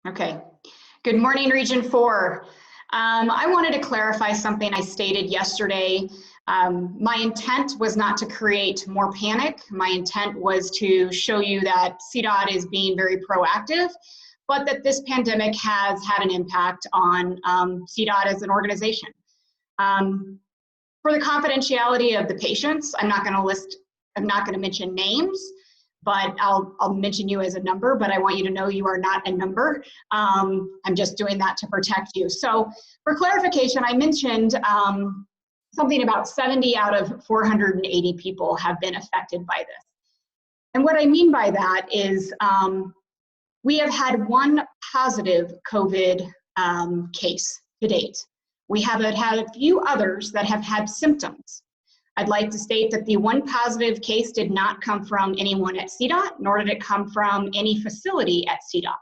Okay. Good morning, Region 4. I wanted to clarify something I stated yesterday. My intent was not to create more panic. My intent was to show you that CDOT is being very proactive, but that this pandemic has had an impact on CDOT as an organization. For the confidentiality of the patients, I'm not going to mention names, but I'll mention you as a number, but I want you to know you are not a number. I'm just doing that to protect you. So for clarification, I mentioned something about 70 out of 480 people have been affected by this. And what I mean by that is we have had one positive COVID case to date. We have had a few others that have had symptoms. I'd like to state that the one positive case did not come from anyone at CDOT, nor did it come from any facility at CDOT.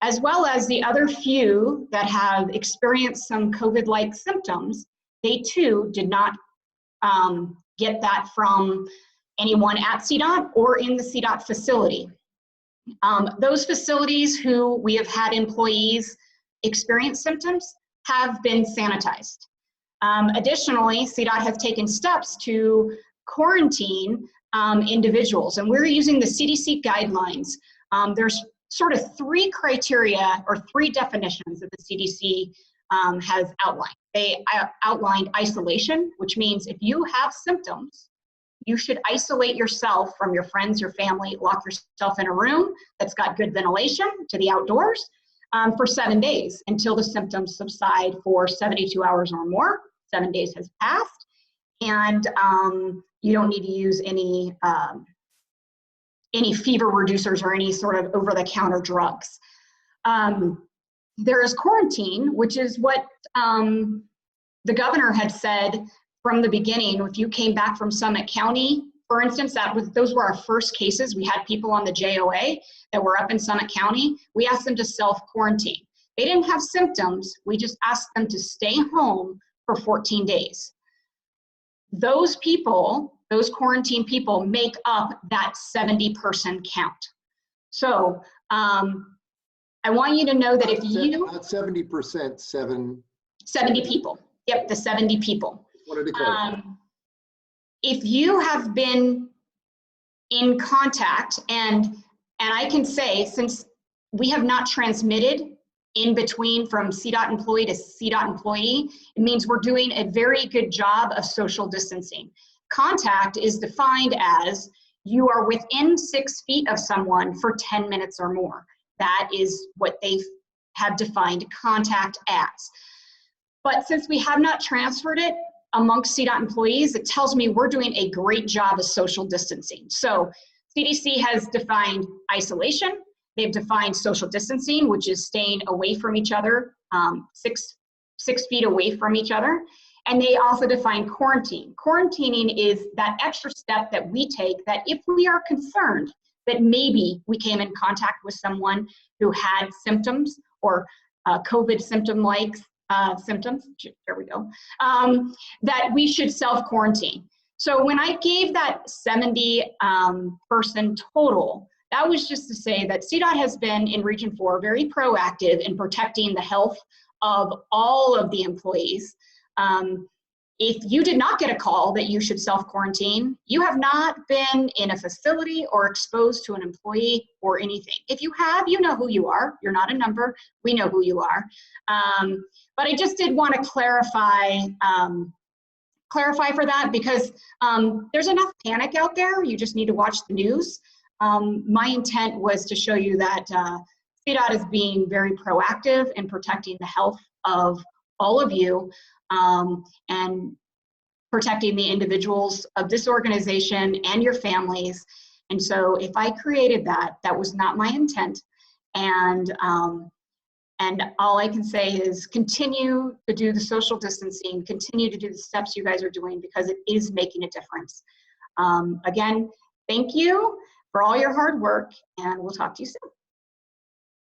As well as the other few that have experienced some COVID-like symptoms, they too did not get that from anyone at CDOT or in the CDOT facility. Those facilities who we have had employees experience symptoms have been sanitized. Additionally, CDOT has taken steps to quarantine individuals, and we're using the CDC guidelines. There's sort of three criteria or three definitions that the CDC has outlined. They outlined isolation, which means if you have symptoms, you should isolate yourself from your friends, your family, lock yourself in a room that's got good ventilation to the outdoors for 7 days until the symptoms subside for 72 hours or more. 7 days has passed, and you don't need to use any fever reducers or any sort of over-the-counter drugs. There is quarantine, which is what the governor had said from the beginning. If you came back from Summit County, for instance, those were our first cases. We had people on the JOA that were up in Summit County. We asked them to self-quarantine. They didn't have symptoms. We just asked them to stay home for 14 days. Those people, those quarantine people, make up that 70-person count. So I want you to know that if you... Not 70%, 70 people. Yep, the 70 people. If you have been in contact, and I can say, since we have not transmitted in between from CDOT employee to CDOT employee, it means we're doing a very good job of social distancing. Contact is defined as you are within 6 feet of someone for 10 minutes or more. That is what they have defined contact as. But since we have not transferred it amongst CDOT employees, it tells me we're doing a great job of social distancing. So CDC has defined isolation. They've defined social distancing, which is staying away from each other, 6 feet away from each other. And they also define quarantine. Quarantining is that extra step that we take that if we are concerned that maybe we came in contact with someone who had symptoms or COVID symptom-like symptoms, there we go, that we should self-quarantine. So when I gave that 70 person total, that was just to say that CDOT has been in Region 4 very proactive in protecting the health of all of the employees. If you did not get a call that you should self-quarantine, you have not been in a facility or exposed to an employee or anything. If you have, you know who you are. You're not a number. We know who you are. But I just did want to clarify for that because there's enough panic out there. You just need to watch the news. My intent was to show you that CDOT is being very proactive in protecting the health of all of you and protecting the individuals of this organization and your families. And so if I created that, that was not my intent. And all I can say is continue to do the social distancing, continue to do the steps you guys are doing because it is making a difference. Again, thank you for all your hard work, and we'll talk to you soon.